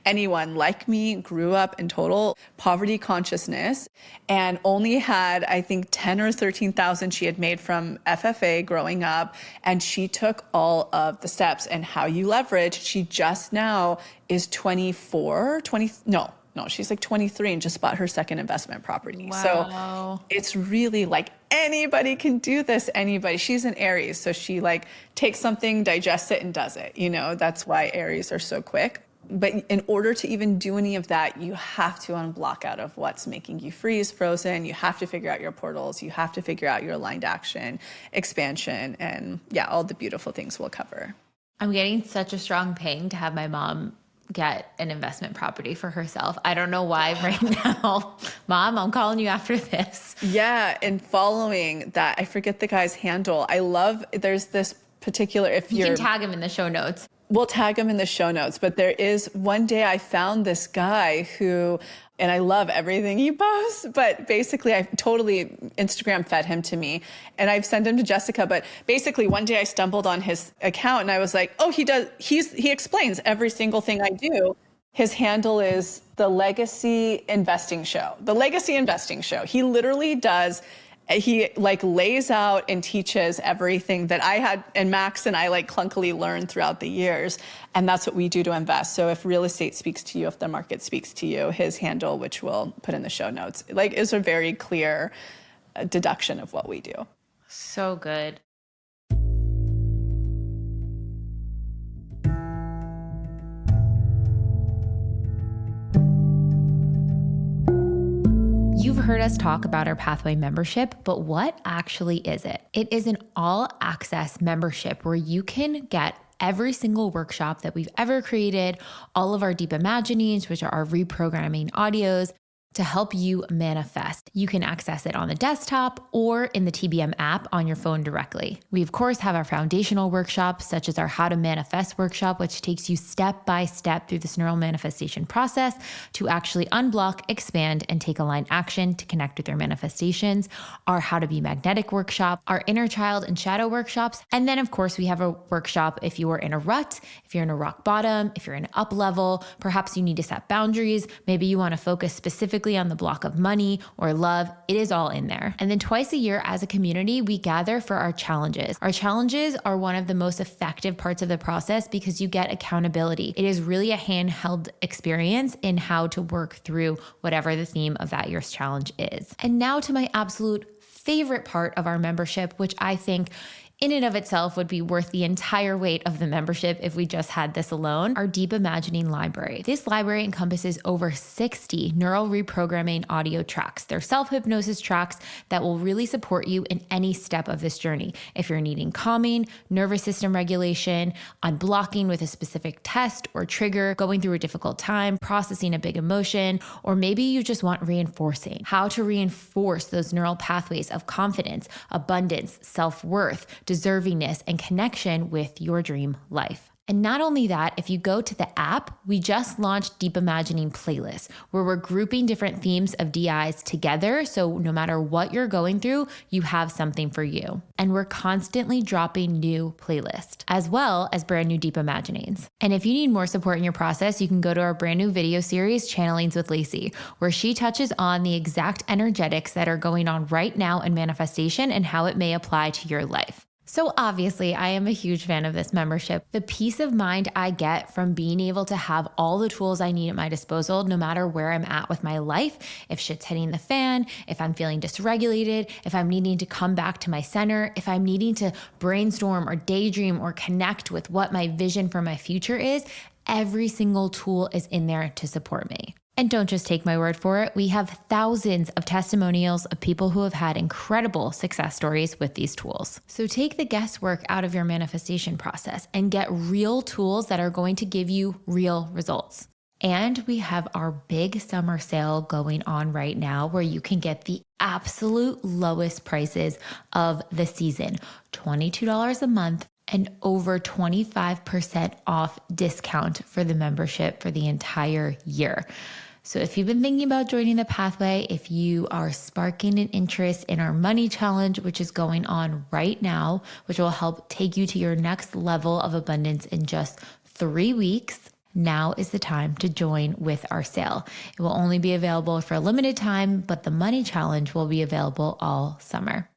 anyone like me, grew up in total poverty consciousness and only had, I think, 10 or 13,000 she had made from FFA growing up. And she took all of the steps and how you leverage. She just now is 24, 20, no, she's like 23 and just bought her second investment property. Wow. So it's really like anybody can do this, anybody. She's an Aries, so she like takes something, digests it and does it. That's why Aries are so quick. But in order to even do any of that, you have to unblock out of what's making you freeze, frozen. You have to figure out your portals. You have to figure out your aligned action, expansion, and all the beautiful things we'll cover. I'm getting such a strong ping to have my mom get an investment property for herself. I don't know why right now. Mom, I'm calling you after this. Yeah, and following that, I forget the guy's handle. I love, there's this particular, you can tag him in the show notes. We'll tag him in the show notes, but there is one day I found this guy who, and I love everything he posts, but basically I totally Instagram fed him to me and I've sent him to Jessica. But basically one day I stumbled on his account and I was like, oh, he explains every single thing I do. His handle is the Legacy Investing Show. The Legacy Investing Show. He literally does. He like lays out and teaches everything that I had and Max and I like clunkily learned throughout the years. And that's what we do to invest. So if real estate speaks to you, if the market speaks to you, his handle, which we'll put in the show notes, like is a very clear deduction of what we do. So good. You've heard us talk about our Pathway membership, but what actually is it? It is an all-access membership where you can get every single workshop that we've ever created, all of our deep imaginings, which are our reprogramming audios, to help you manifest. You can access it on the desktop or in the TBM app on your phone directly. We, of course, have our foundational workshops, such as our How to Manifest workshop, which takes you step by step through this neural manifestation process to actually unblock, expand, and take aligned action to connect with your manifestations, our How to Be Magnetic workshop, our Inner Child and Shadow workshops. And then, of course, we have a workshop if you are in a rut, if you're in a rock bottom, if you're in up level, perhaps you need to set boundaries, maybe you want to focus specifically on the block of money or love. It is all in there. And then twice a year as a community, we gather for our challenges. Our challenges are one of the most effective parts of the process because you get accountability. It is really a handheld experience in how to work through whatever the theme of that year's challenge is. And now to my absolute favorite part of our membership, which I think in and of itself would be worth the entire weight of the membership if we just had this alone, our Deep Imagining library. This library encompasses over 60 neural reprogramming audio tracks. They're self-hypnosis tracks that will really support you in any step of this journey. If you're needing calming, nervous system regulation, unblocking with a specific test or trigger, going through a difficult time, processing a big emotion, or maybe you just want reinforcing, how to reinforce those neural pathways of confidence, abundance, self-worth, deservingness, and connection with your dream life. And not only that, if you go to the app, we just launched Deep Imagining playlists where we're grouping different themes of DIs together. So no matter what you're going through, you have something for you. And we're constantly dropping new playlists as well as brand new Deep Imaginings. And if you need more support in your process, you can go to our brand new video series, Channelings with Lacy, where she touches on the exact energetics that are going on right now in manifestation and how it may apply to your life. So obviously, I am a huge fan of this membership. The peace of mind I get from being able to have all the tools I need at my disposal, no matter where I'm at with my life, if shit's hitting the fan, if I'm feeling dysregulated, if I'm needing to come back to my center, if I'm needing to brainstorm or daydream or connect with what my vision for my future is, every single tool is in there to support me. And don't just take my word for it. We have thousands of testimonials of people who have had incredible success stories with these tools. So take the guesswork out of your manifestation process and get real tools that are going to give you real results. And we have our big summer sale going on right now where you can get the absolute lowest prices of the season, $22 a month and over 25% off discount for the membership for the entire year. So if you've been thinking about joining the pathway, if you are sparking an interest in our money challenge, which is going on right now, which will help take you to your next level of abundance in just 3 weeks, now is the time to join with our sale. It will only be available for a limited time, but the money challenge will be available all summer.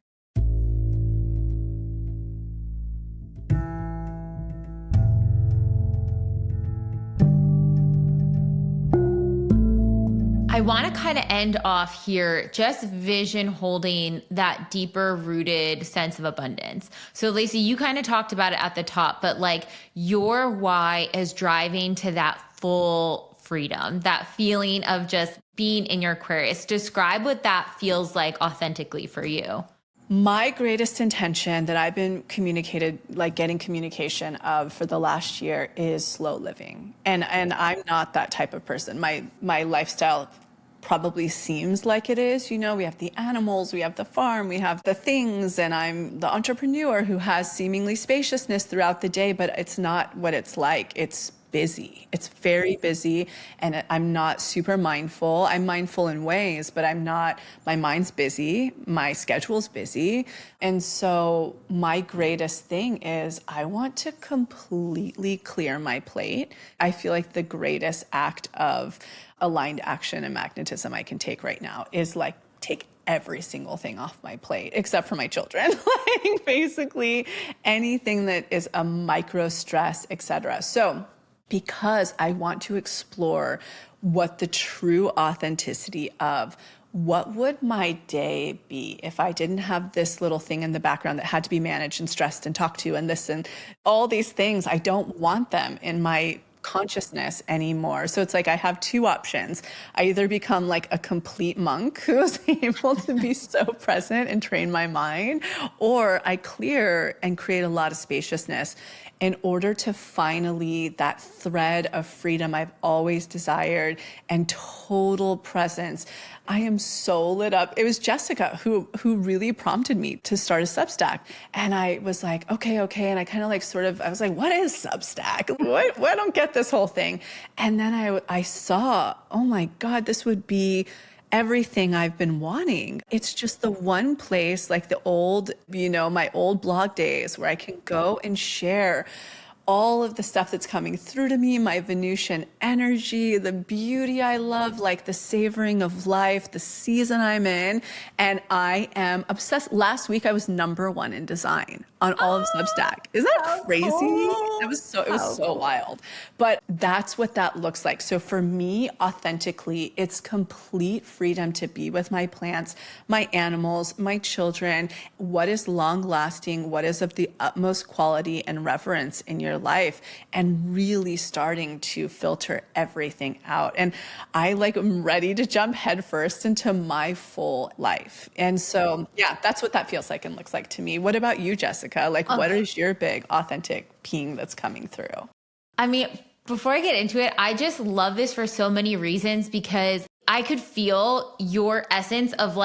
I want to kind of end off here just vision holding that deeper rooted sense of abundance. So Lacy, you kind of talked about it at the top, but like your why is driving to that full freedom, that feeling of just being in your Aquarius. Describe what that feels like authentically for you. My greatest intention that I've been getting communication of for the last year is slow living. And I'm not that type of person. My lifestyle probably seems like it is. You know, we have the animals, we have the farm, we have the things, and I'm the entrepreneur who has seemingly spaciousness throughout the day, but it's not what it's like. It's busy. It's very busy, and I'm not super mindful. I'm mindful in ways, but my mind's busy, my schedule's busy. And so my greatest thing is I want to completely clear my plate. I feel like the greatest act of aligned action and magnetism I can take right now is like take every single thing off my plate, except for my children. Like basically anything that is a micro stress, etc. So because I want to explore what the true authenticity of what would my day be if I didn't have this little thing in the background that had to be managed and stressed and talked to and this and all these things. I don't want them in my consciousness anymore. So it's like I have two options. I either become like a complete monk who is able to be so present and train my mind, or I clear and create a lot of spaciousness in order to finally that thread of freedom I've always desired and total presence. I am so lit up. It was Jessica who really prompted me to start a Substack. And I was like, okay. And I kind of I was like, what is Substack? What? I don't get this whole thing. And then I saw, oh my God, this would be everything I've been wanting. It's just the one place, like the old, my old blog days where I can go and share all of the stuff that's coming through to me, my Venusian energy, the beauty I love, like the savoring of life, the season I'm in. And I am obsessed. Last week, I was #1 in design on all of Substack. Isn't that crazy? Cool. It was so wild. But that's what that looks like. So for me, authentically, it's complete freedom to be with my plants, my animals, my children. What is long lasting? What is of the utmost quality and reverence in your life, and really starting to filter everything out. And I am ready to jump headfirst into my full life. And so, yeah, that's what that feels like and looks like to me. What about you, Jessica? What is your big authentic being that's coming through? I mean, before I get into it, I just love this for so many reasons because I could feel your essence of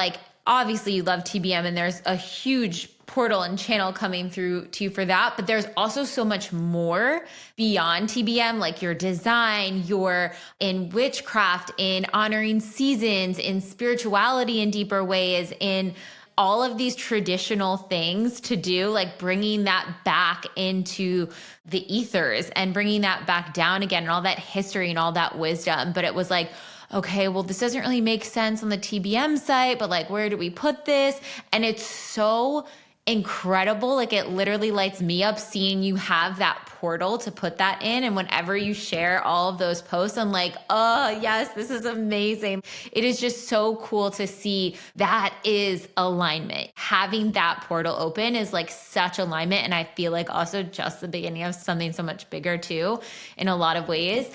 obviously you love TBM and there's a huge portal and channel coming through to you for that. But there's also so much more beyond TBM, like your design, your in witchcraft, in honoring seasons, in spirituality in deeper ways, in all of these traditional things to do, like bringing that back into the ethers and bringing that back down again and all that history and all that wisdom. But it was like, okay, well, this doesn't really make sense on the TBM site, but where do we put this? And it's so incredible. It literally lights me up seeing you have that portal to put that in. And whenever you share all of those posts, I'm like, oh yes, this is amazing. It is just so cool to see that is alignment. Having that portal open is such alignment. And I feel also just the beginning of something so much bigger too, in a lot of ways.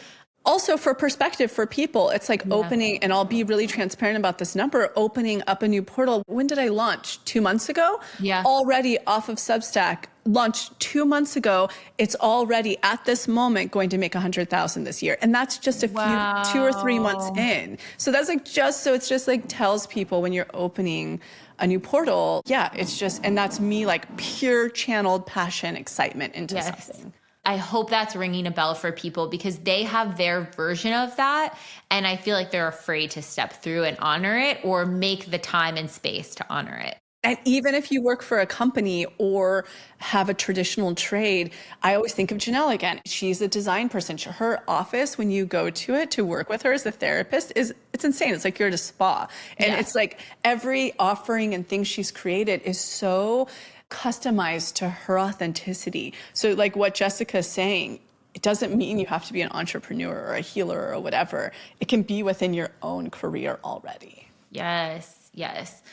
Also for perspective for people, it's opening, and I'll be really transparent about this number, opening up a new portal. When did I launch? 2 months ago? Yeah. Already off of Substack, launched 2 months ago. It's already at this moment going to make 100,000 this year. And that's just a few, 2 or 3 months in. So that's like it's just like tells people when you're opening a new portal. Yeah, it's just, and that's me like pure channeled passion, excitement into something. I hope that's ringing a bell for people because they have their version of that. And I feel like they're afraid to step through and honor it or make the time and space to honor it. And even if you work for a company or have a traditional trade, I always think of Janelle again. She's a design person. Her office, when you go to it to work with her as a therapist, it's insane. It's like you're at a spa. And it's like every offering and thing she's created is so customized to her authenticity. So like what Jessica's saying, it doesn't mean you have to be an entrepreneur or a healer or whatever. It can be within your own career already. Yes, yes.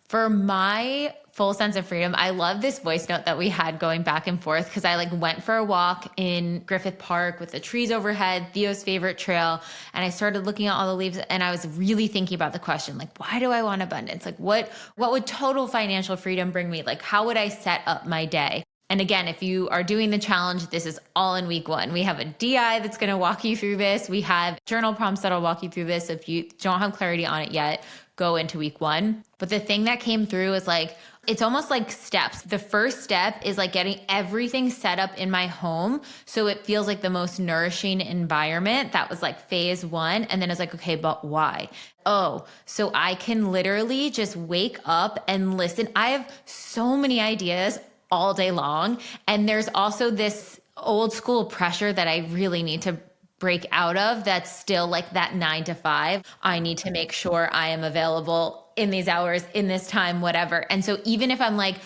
For my full sense of freedom, I love this voice note that we had going back and forth because I like went for a walk in Griffith Park with the trees overhead, Theo's favorite trail, and I started looking at all the leaves and I was really thinking about the question, like, why do I want abundance? Like what would total financial freedom bring me? Like, how would I set up my day? And again, if you are doing the challenge, this is all in week 1. We have a DI that's going to walk you through this. We have journal prompts that'll walk you through this. So if you don't have clarity on it yet, go into week 1. But the thing that came through is like, it's almost like steps. The first step is like getting everything set up in my home so it feels like the most nourishing environment. That was like phase 1. And then it's like, okay, but why? Oh, so I can literally just wake up and listen. I have so many ideas all day long. And there's also this old school pressure that I really need to break out of that's still like that 9 to 5. I need to make sure I am available in these hours, in this time, whatever. And so even if I'm like,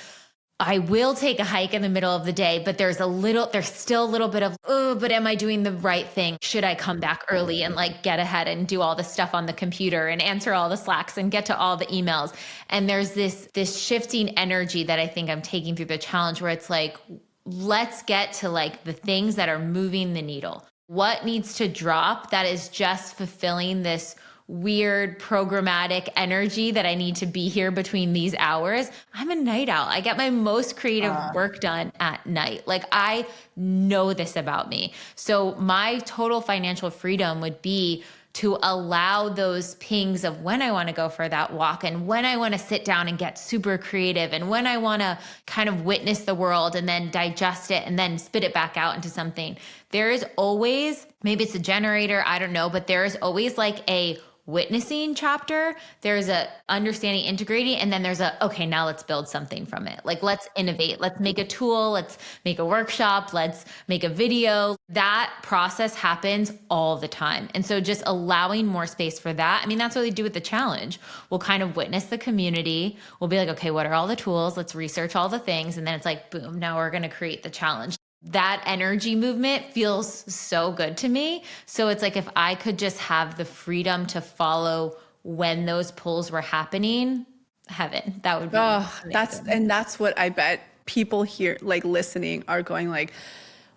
I will take a hike in the middle of the day, but there's still a little bit of, oh, but am I doing the right thing? Should I come back early and like get ahead and do all the stuff on the computer and answer all the Slacks and get to all the emails? And there's this shifting energy that I think I'm taking through the challenge where it's like, let's get to like the things that are moving the needle. What needs to drop that is just fulfilling this weird programmatic energy that I need to be here between these hours? I'm a night owl. I get my most creative work done at night. Like I know this about me. So my total financial freedom would be to allow those pings of when I want to go for that walk and when I want to sit down and get super creative and when I want to kind of witness the world and then digest it and then spit it back out into something. There is always, maybe it's a generator, I don't know, but there is always like a witnessing chapter. There's a understanding, integrating, and then there's okay, now let's build something from it. Like let's innovate, let's make a tool, let's make a workshop, let's make a video. That process happens all the time. And so just allowing more space for that. I mean, that's what we do with the challenge. We'll kind of witness the community. We'll be like, okay, what are all the tools? Let's research all the things. And then it's like, boom, now we're going to create the challenge. That energy movement feels so good to me. So it's like if I could just have the freedom to follow when those pulls were happening, heaven, that would be amazing. That's what I bet people here like listening are going like,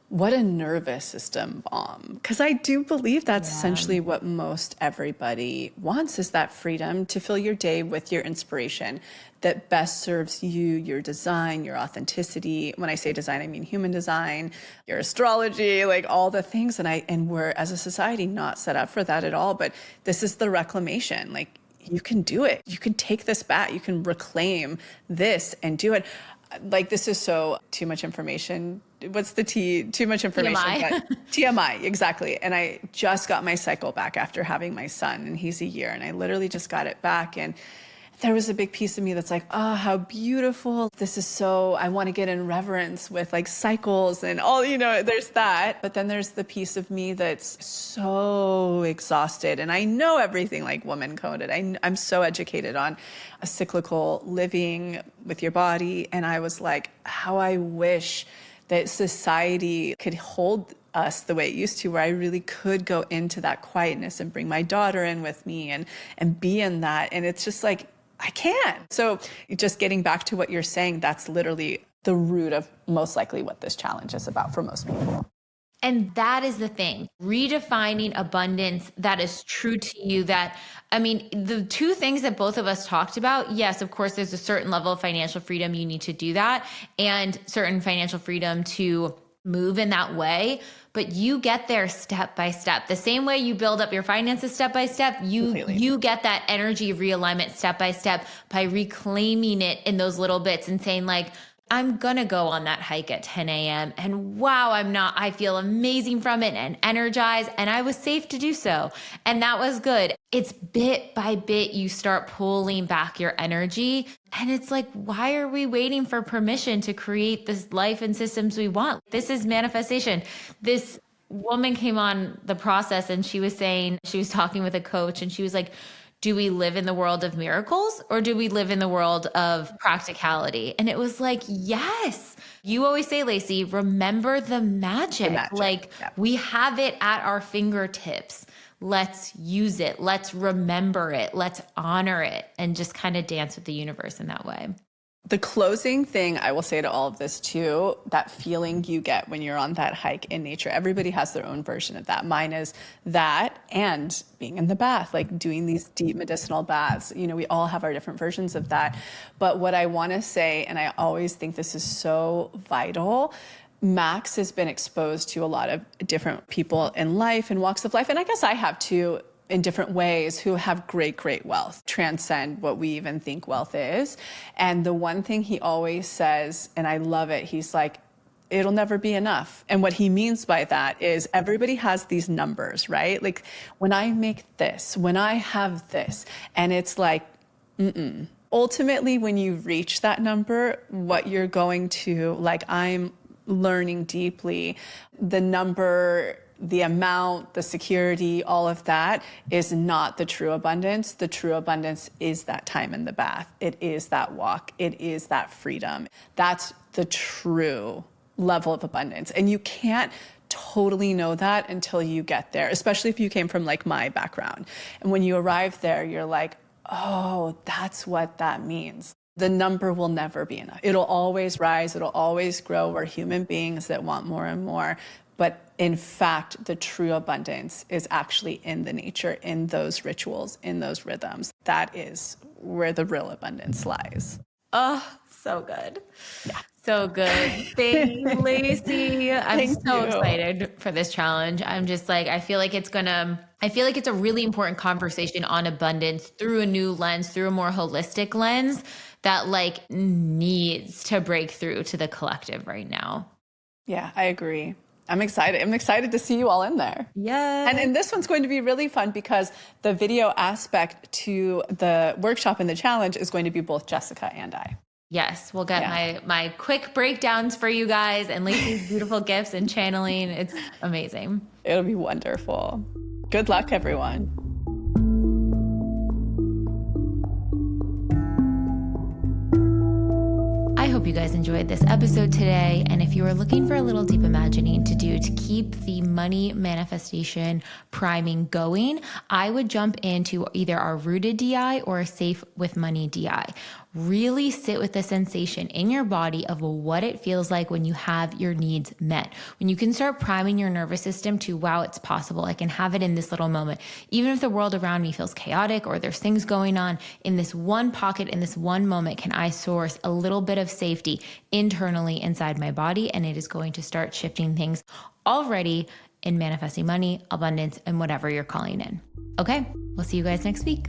what a nervous system bomb. Because I do believe that's essentially what most everybody wants, is that freedom to fill your day with your inspiration that best serves you, your design, your authenticity. When I say design, I mean human design, your astrology, like all the things. And we're as a society not set up for that at all. But this is the reclamation. Like you can do it. You can take this back. You can reclaim this and do it. Like this is so too much information. What's the T? Too much information. TMI. TMI, exactly. And I just got my cycle back after having my son, and he's a year, and I literally just got it back. And there was a big piece of me that's like, oh, how beautiful. This is so, I want to get in reverence with like cycles and all, there's that. But then there's the piece of me that's so exhausted. And I know everything like woman coded. I'm so educated on a cyclical living with your body. And I was like, how I wish that society could hold us the way it used to, where I really could go into that quietness and bring my daughter in with me and be in that. And it's just like, I can't. So just getting back to what you're saying, that's literally the root of most likely what this challenge is about for most people. And that is the thing, redefining abundance that is true to you. The two things that both of us talked about, yes, of course, there's a certain level of financial freedom. You need to do that, and certain financial freedom to move in that way. But you get there step by step. The same way you build up your finances step by step, you get that energy of realignment step by step by reclaiming it in those little bits and saying like, I'm going to go on that hike at 10 a.m. and wow, I feel amazing from it and energized, and I was safe to do so. And that was good. It's bit by bit, you start pulling back your energy. And it's like, why are we waiting for permission to create this life and systems we want? This is manifestation. This woman came on the process and she was saying, she was talking with a coach and she was like, do we live in the world of miracles or do we live in the world of practicality? And it was like, yes. You always say, Lacy, remember the magic. We have it at our fingertips. Let's use it. Let's remember it. Let's honor it and just kind of dance with the universe in that way. The closing thing I will say to all of this too, that feeling you get when you're on that hike in nature, everybody has their own version of that. Mine is that and being in the bath, like doing these deep medicinal baths. We all have our different versions of that. But what I want to say, and I always think this is so vital, Max has been exposed to a lot of different people in life and walks of life. And I guess I have too, in different ways, who have great, great wealth, transcend what we even think wealth is. And the one thing he always says, and I love it, he's like, it'll never be enough. And what he means by that is everybody has these numbers, right? Like when I make this, when I have this, and it's like, Ultimately, when you reach that number, what you're going to, like I'm learning deeply, the number, the amount, the security, all of that is not the true abundance. The true abundance is that time in the bath. It is that walk. It is that freedom. That's the true level of abundance. And you can't totally know that until you get there, especially if you came from like my background. And when you arrive there, you're like, oh, that's what that means. The number will never be enough. It'll always rise. It'll always grow. We're human beings that want more and more. But in fact, the true abundance is actually in the nature, in those rituals, in those rhythms. That is where the real abundance lies. Oh, so good. Yeah. So good. Thank you, Lacy. I'm Thank so you. excited for this challenge. I'm just like, I feel like it's a really important conversation on abundance through a new lens, through a more holistic lens that like needs to break through to the collective right now. Yeah, I agree. I'm excited. I'm excited to see you all in there. Yeah. And this one's going to be really fun because the video aspect to the workshop and the challenge is going to be both Jessica and I. Yes, we'll get my quick breakdowns for you guys and Lacy's beautiful gifts and channeling. It's amazing. It'll be wonderful. Good luck, everyone. I hope you guys enjoyed this episode today. And if you are looking for a little deep imagining to do to keep the money manifestation priming going, I would jump into either our Rooted DI or a Safe with Money DI. Really sit with the sensation in your body of what it feels like when you have your needs met. When you can start priming your nervous system to, wow, it's possible. I can have it in this little moment. Even if the world around me feels chaotic or there's things going on, in this one pocket, in this one moment, can I source a little bit of safety internally inside my body? And it is going to start shifting things already in manifesting money, abundance, and whatever you're calling in. Okay, we'll see you guys next week.